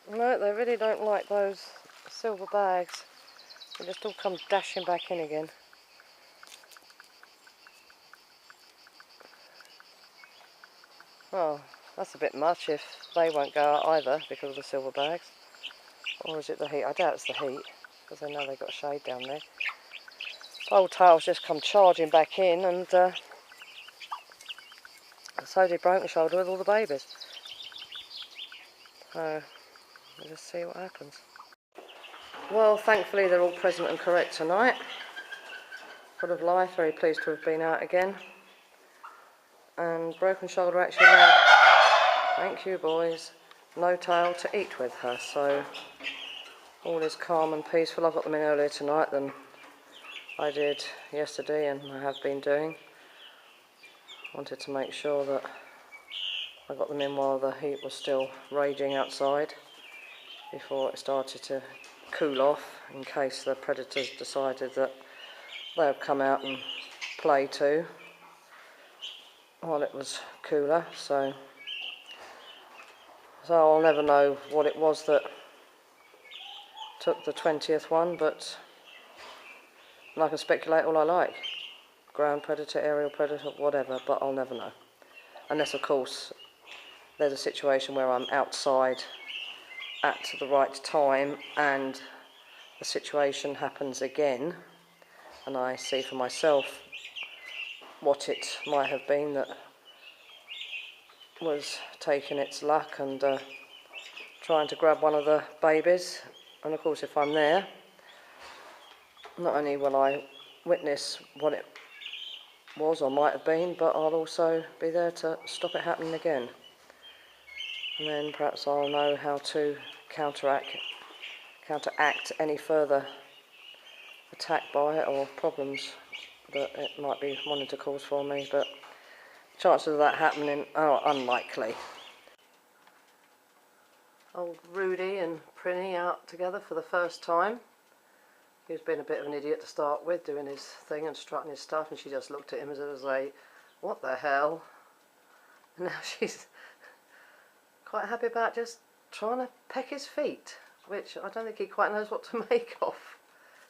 No, they really don't like those silver bags. They just all come dashing back in again. Oh, that's a bit much if they won't go out either because of the silver bags. Or is it the heat? I doubt it's the heat, because I know they've got shade down there. Old tail's just come charging back in, and so did Broken Shoulder with all the babies. So, we'll just see what happens. Well, thankfully they're all present and correct tonight. Full of life, very pleased to have been out again. And Broken Shoulder actually allowed, thank you boys, no tail to eat with her, so all is calm and peaceful. I got them in earlier tonight than I did yesterday, and I have been doing. Wanted to make sure that I got them in while the heat was still raging outside before it started to cool off, in case the predators decided that they would come out and play too while it was cooler. So I'll never know what it was that took the 20th one, but I can speculate all I like. Ground predator, aerial predator, whatever, but I'll never know. Unless, of course, there's a situation where I'm outside at the right time and the situation happens again, and I see for myself what it might have been that was taking its luck and trying to grab one of the babies. And of course, if I'm there, not only will I witness what it was or might have been, but I'll also be there to stop it happening again. And then perhaps I'll know how to counteract any further attack by it or problems that it might be wanting to cause for me, but chances of that happening are unlikely. Old Rudy and Prin out together for the first time. He was being a bit of an idiot to start with, doing his thing and strutting his stuff, and she just looked at him as if it was like, what the hell? And now she's quite happy about just trying to peck his feet, which I don't think he quite knows what to make of.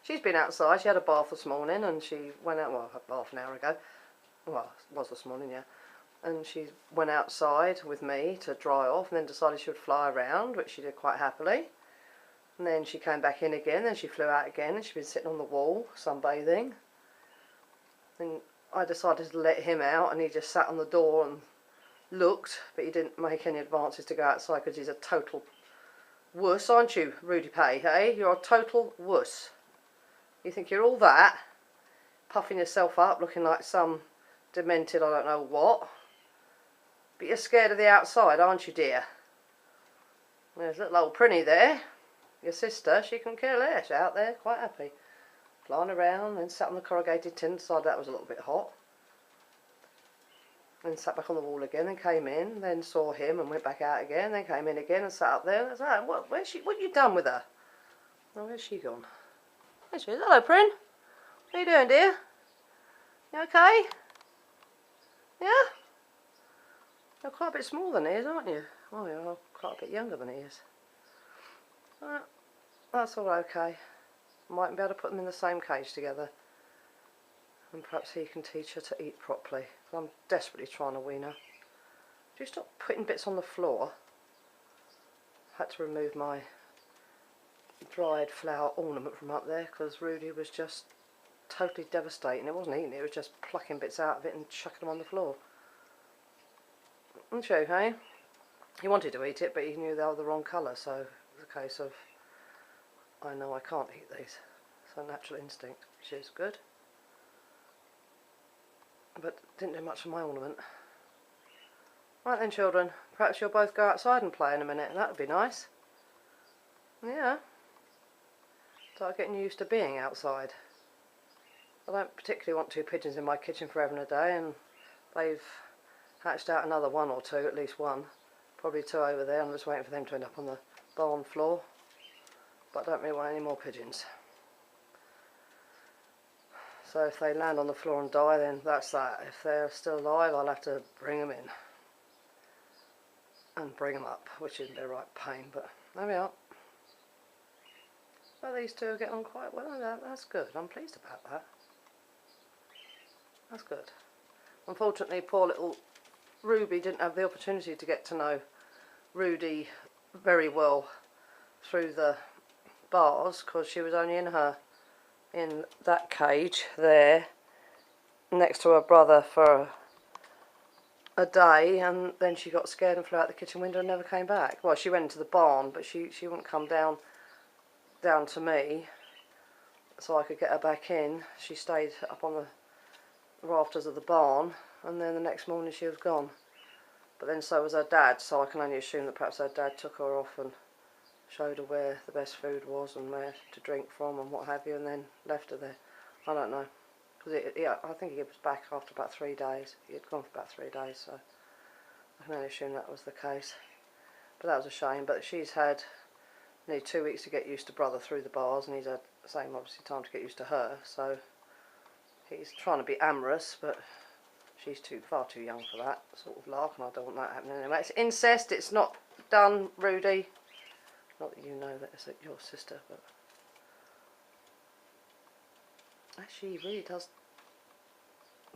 She's been outside. She had a bath this morning, and she went out, well, half an hour ago. Well, it was this morning, yeah. And she went outside with me to dry off, and then decided she would fly around, which she did quite happily. And then she came back in again, then she flew out again, and she's been sitting on the wall, sunbathing. And I decided to let him out, and he just sat on the door and looked, but he didn't make any advances to go outside because he's a total wuss, aren't you, Rudy Pay, hey? You're a total wuss. You think you're all that, puffing yourself up, looking like some demented I don't know what. But you're scared of the outside, aren't you, dear? There's little old Prinny there, your sister. She couldn't care less, out there, quite happy. Flying around, then sat on the corrugated tin, decided that was a little bit hot. Then sat back on the wall again, and came in, then saw him and went back out again, then came in again and sat up there. And I was like, what have you done with her? Oh, where's she gone? There she is. Hello, Prin. What are you doing, dear? You okay? Yeah? You're quite a bit smaller than he is, aren't you? Oh, you're quite a bit younger than he is. Right. That's all okay. Might be able to put them in the same cage together. And perhaps he can teach her to eat properly. I'm desperately trying to wean her. Do you stop putting bits on the floor? I had to remove my dried flower ornament from up there because Rudy was just totally devastating. It wasn't eating it, it was just plucking bits out of it and chucking them on the floor. And show, hey? He wanted to eat it, but he knew they were the wrong colour, so it was a case of, I know I can't eat these. It's a natural instinct, which is good. But didn't do much for my ornament. Right then, children, perhaps you'll both go outside and play in a minute. That would be nice. Yeah. Start getting used to being outside. I don't particularly want two pigeons in my kitchen forever and a day, and they've hatched out another one or two, at least one. Probably two over there. I'm just waiting for them to end up on the barn floor. But I don't really want any more pigeons. So if they land on the floor and die, then that's that. If they're still alive, I'll have to bring them in. and bring them up, which isn't a right pain, but there we are. Well, these two are getting on quite well. That's good. I'm pleased about that. That's good. Unfortunately, poor little Ruby didn't have the opportunity to get to know Rudy very well through the bars, because she was only in that cage there next to her brother for a day, and then she got scared and flew out the kitchen window and never came back. Well, she went into the barn, but she wouldn't come down to me so I could get her back in. She stayed up on the rafters of the barn, and then the next morning she was gone. But then so was her dad, so I can only assume that perhaps her dad took her off and showed her where the best food was and where to drink from and what have you, and then left her there. I don't know. Because I think he was back after about 3 days. He had gone for about 3 days, so I can only assume that was the case. But that was a shame. But she's had nearly 2 weeks to get used to brother through the bars, and he's had the same, obviously, time to get used to her. So he's trying to be amorous, but she's far too young for that sort of lark, and I don't want that happening anyway. It's incest. It's not done, Rudy. Not that you know that it's your sister, but actually he really does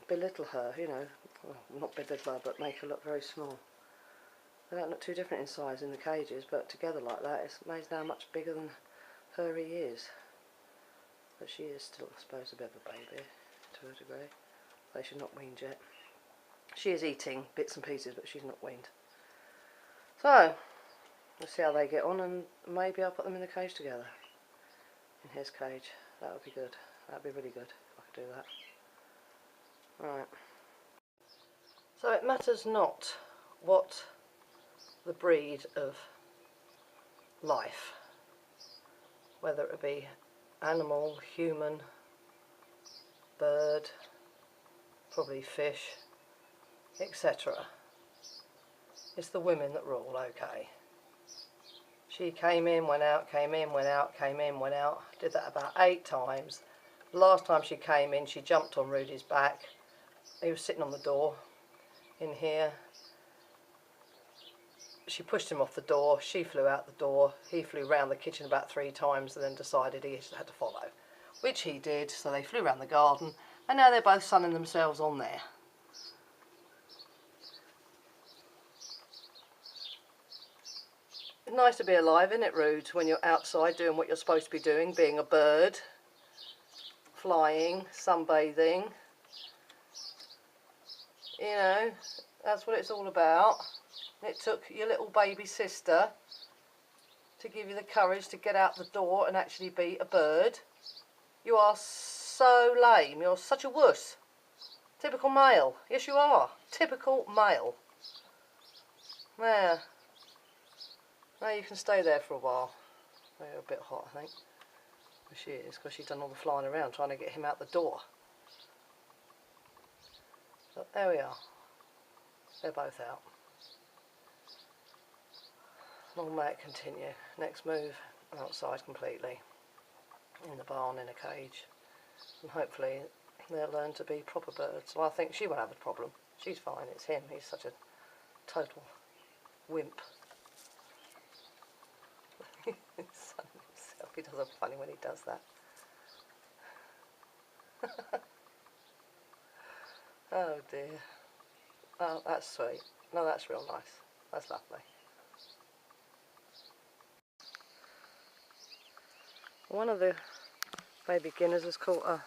belittle her, you know. Well, not belittle her, but make her look very small. They don't look too different in size in the cages, but together like that, it's made now much bigger than her he is. But she is still, I suppose, a bit of a baby, to a degree. Though she's not weaned yet. She is eating bits and pieces, but she's not weaned. So, we'll see how they get on, and maybe I'll put them in the cage together. In his cage. That would be good. That would be really good if I could do that. Right. So it matters not what the breed of life, whether it be animal, human, bird, probably fish, etc. It's the women that rule, okay. She came in, went out, came in, went out, came in, went out. Did that about 8 times. The last time she came in, she jumped on Rudy's back. He was sitting on the door in here. She pushed him off the door. She flew out the door. He flew round the kitchen about 3 times and then decided he had to follow, which he did. So they flew round the garden, and now they're both sunning themselves on there. It's nice to be alive, isn't it, Rude, when you're outside doing what you're supposed to be doing, being a bird, flying, sunbathing. You know, that's what it's all about. It took your little baby sister to give you the courage to get out the door and actually be a bird. You are so lame. You're such a wuss. Typical male. Yes, you are. Typical male. There. Now you can stay there for a while. They're a bit hot, I think. Well, she is, because she's done all the flying around trying to get him out the door. But there we are. They're both out. Long may it continue. Next move, outside completely. In the barn, in a cage. And hopefully they'll learn to be proper birds. Well, I think she won't have a problem. She's fine. It's him. He's such a total wimp. He does look funny when he does that. Oh dear. Oh, that's sweet. No, that's real nice. That's lovely. One of the baby guineas is called a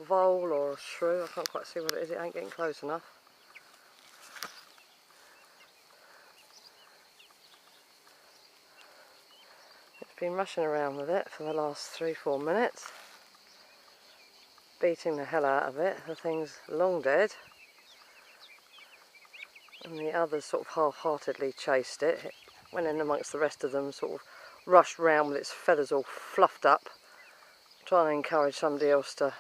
vole or a shrew. I can't quite see what it is. It ain't getting close enough. It's been rushing around with it for the last 3-4 minutes. Beating the hell out of it. The thing's long dead. And the others sort of half-heartedly chased it. It went in amongst the rest of them, sort of rushed round with its feathers all fluffed up, trying to encourage somebody else to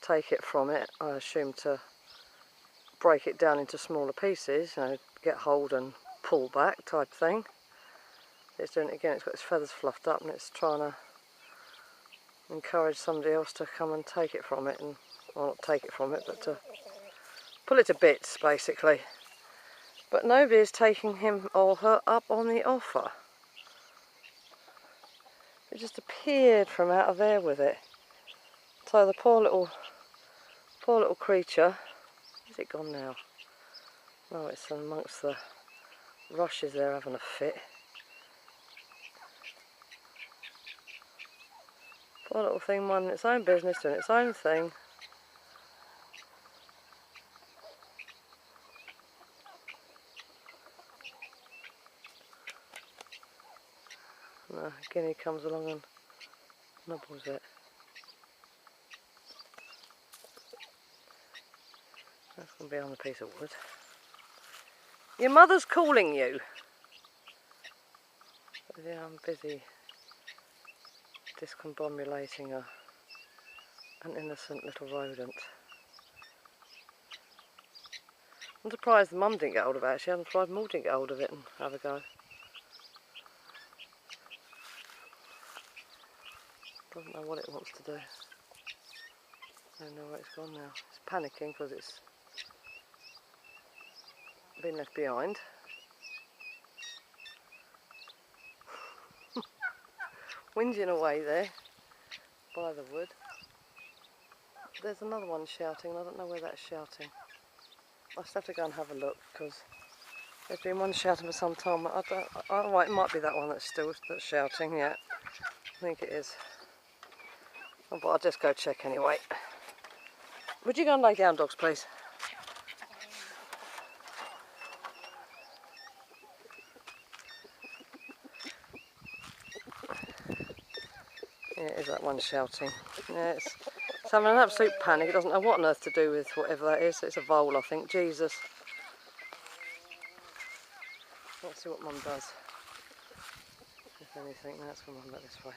take it from it. I assume to break it down into smaller pieces, you know, get hold and pull back type thing. It's doing it again. It's got its feathers fluffed up and it's trying to encourage somebody else to come and take it from it, and well, not take it from it, but to pull it to bits basically. But nobody is taking him or her up on the offer. It just appeared from out of there with it. So the poor little creature, is it gone now? No, it's amongst the rushes there having a fit. Poor little thing minding its own business, doing its own thing. And the guinea comes along and nibbles it. That's going to be on a piece of wood. Your mother's calling you. But yeah, I'm busy discombobulating an innocent little rodent. I'm surprised the mum didn't get hold of it actually. I'm surprised Maud didn't get hold of it and have a go. Doesn't know what it wants to do. I don't know where it's gone now. It's panicking because it's been left behind. Whinging away there by the wood. There's another one shouting. I don't know where that's shouting. I'll just have to go and have a look because there's been one shouting for some time. Oh, it might be that one that's shouting. Yeah, I think it is. Oh, but I'll just go check anyway. Would you go and lay down, dogs, please? Yeah, it is that one shouting. Yeah, it's having an absolute panic. It doesn't know what on earth to do with whatever that is. It's a vole, I think. Jesus. Let's see what Mum does. If anything, that's going to run back this way.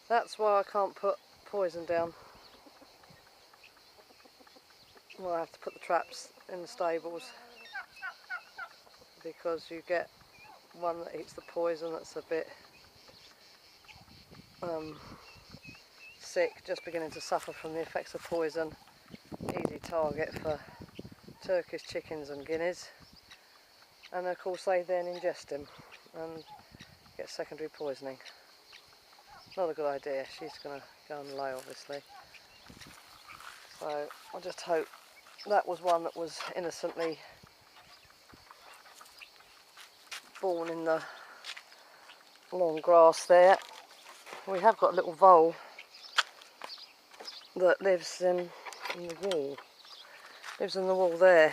That's why I can't put poison down. Well, I have to put the traps in the stables because you get one that eats the poison that's a bit sick, just beginning to suffer from the effects of poison. Easy target for Turkish chickens and guineas. And of course they then ingest him and get secondary poisoning. Not a good idea. She's going to go and lay, obviously. So I just hope that was one that was innocently born in the long grass there. We have got a little vole that lives in the wall. Lives in the wall there.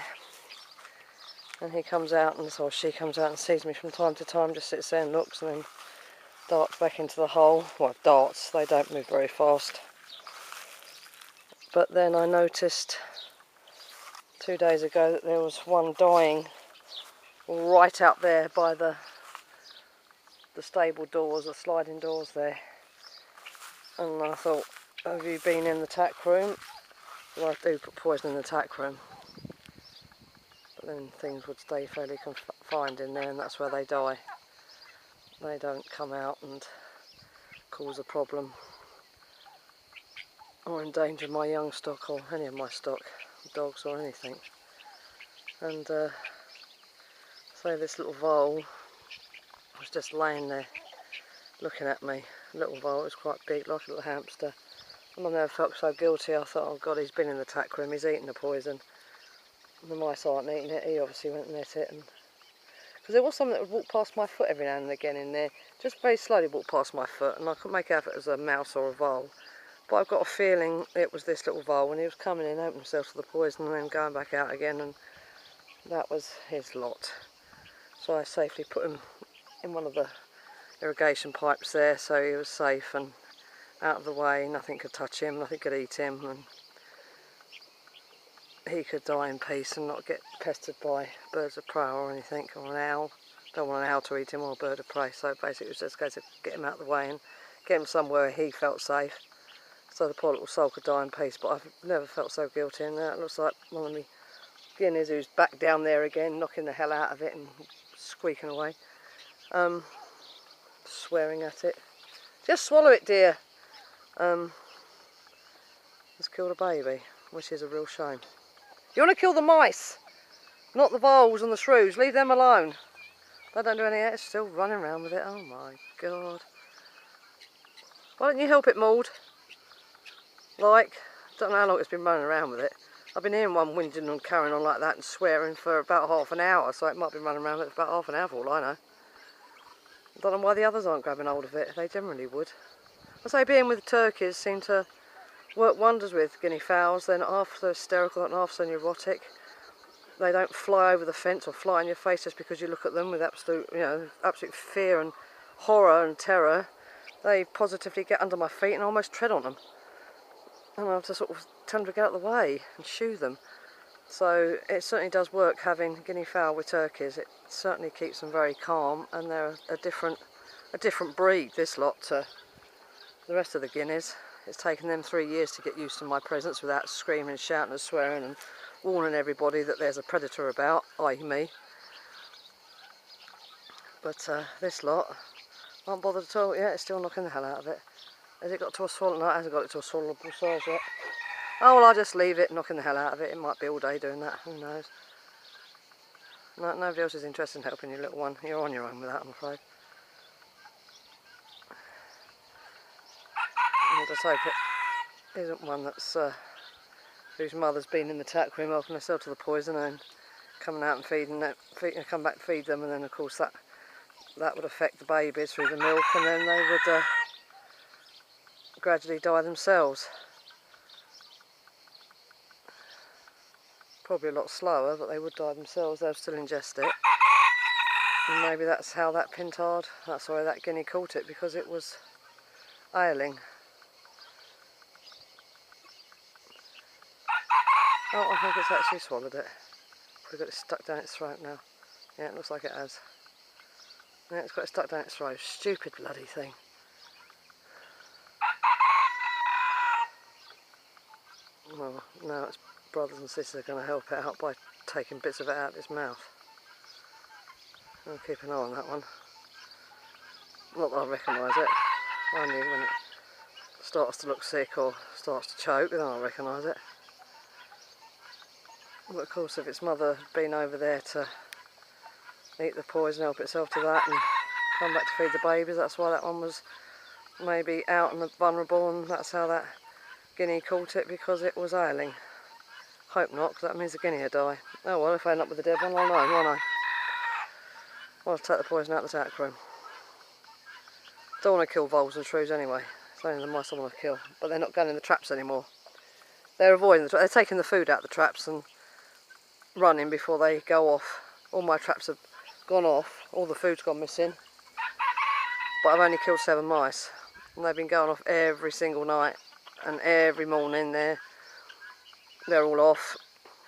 And he comes out, or she comes out and sees me from time to time, just sits there and looks and then darts back into the hole. Well, darts, they don't move very fast. But then I noticed 2 days ago that there was one dying right out there by the stable doors, the sliding doors there. And I thought, have you been in the tack room? Well, I do put poison in the tack room. But then things would stay fairly confined in there and that's where they die. They don't come out and cause a problem or endanger my young stock or any of my stock, dogs or anything. And so this little vole was just laying there looking at me. Little vole, it was quite big, like a little hamster. And I never felt so guilty. I thought, oh God, he's been in the tack room, he's eaten the poison. And the mice aren't eating it, he obviously went and ate it. Because there was something that would walk past my foot every now and again in there, just very slowly walk past my foot, and I couldn't make out if it was a mouse or a vole. But I've got a feeling it was this little vole, and he was coming in, opening himself to the poison, and then going back out again, and that was his lot. So I safely put him in one of the irrigation pipes there, so he was safe and out of the way. Nothing could touch him, nothing could eat him, and he could die in peace and not get pestered by birds of prey or anything, or an owl. Don't want an owl to eat him or a bird of prey, so basically it was just a case of get him out of the way and get him somewhere he felt safe, so the poor little soul could die in peace. But I've never felt so guilty, and that looks like one of me guineas who's back down there again, knocking the hell out of it and squeaking away, swearing at it. Just swallow it, dear. has killed a baby, which is a real shame. You want to kill the mice, not the voles and the shrews. Leave them alone. They don't do any of it. It's still running around with it. Oh my God. Why don't you help it, Maud? Like, don't know how long it's been running around with it. I've been hearing one whinging and carrying on like that and swearing for about half an hour, so it might be running around with it for about half an hour for all I know. I don't know why the others aren't grabbing hold of it. They generally would. I say being with turkeys seem to work wonders with guinea fowls. They're not half so hysterical, not half so neurotic. They don't fly over the fence or fly in your face just because you look at them with absolute, absolute fear and horror and terror. They positively get under my feet and I almost tread on them. And I have to sort of tell them to get out of the way and shoo them. So it certainly does work having guinea fowl with turkeys. It certainly keeps them very calm, and they're a different breed, this lot, to the rest of the guineas. It's taken them 3 years to get used to my presence without screaming, shouting and swearing and warning everybody that there's a predator about, i.e. me. But this lot aren't bothered at all. Yeah, it's still knocking the hell out of it. Has it got to a swallow? No, it hasn't got it to a swallowable size yet. Oh, well, I'll just leave it knocking the hell out of it. It might be all day doing that. Who knows? No, nobody else is interested in helping you, little one. You're on your own with that, I'm afraid. I just hope it isn't one that's whose mother's been in the tack room helping herself to the poison and coming out and come back and feed them, and then of course that would affect the babies through the milk, and then they would gradually die themselves. Probably a lot slower, but they would die themselves. They'll still ingest it. And maybe that's how that that guinea caught it, because it was ailing. Oh, I think it's actually swallowed it. We've got it stuck down its throat now. Yeah, it looks like it has. Yeah, it's got it stuck down its throat. Stupid bloody thing. Well, now its brothers and sisters are going to help it out by taking bits of it out of its mouth. I'll keep an eye on that one. Not that I recognise it. Only when it starts to look sick or starts to choke, then I'll recognise it. But of course, if its mother had been over there to eat the poison, help itself to that, and come back to feed the babies, that's why that one was maybe out and vulnerable, and that's how that guinea caught it, because it was ailing. Hope not, because that means the guinea will die. Oh well, if I end up with a dead one, I'll know, won't I? I'll take the poison out of the tack room. Don't want to kill voles and shrews anyway. It's only the mice I want to kill. But they're not going in the traps anymore. They're avoiding the traps. They're taking the food out of the traps and running before they go off. All my traps have gone off. All the food's gone missing. But I've only killed 7 mice. And they've been going off every single night. And every morning they're all off.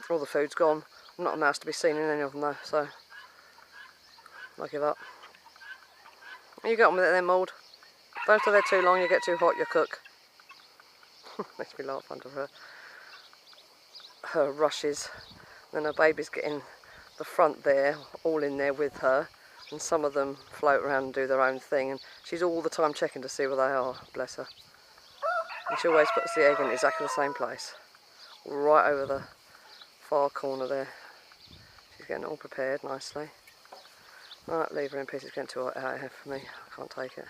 All the food's gone. Not a mouse to be seen in any of them though, so I give up. You get on with it then, Maud. Don't stay there too long, you get too hot, you cook. Makes me laugh under her rushes. Then her babies get in the front there, all in there with her, and some of them float around and do their own thing, and she's all the time checking to see where they are, bless her. And she always puts the egg in exactly the same place, right over the far corner there. She's getting it all prepared nicely. Right, leave her in peace, it's getting too hot out here for me, I can't take it.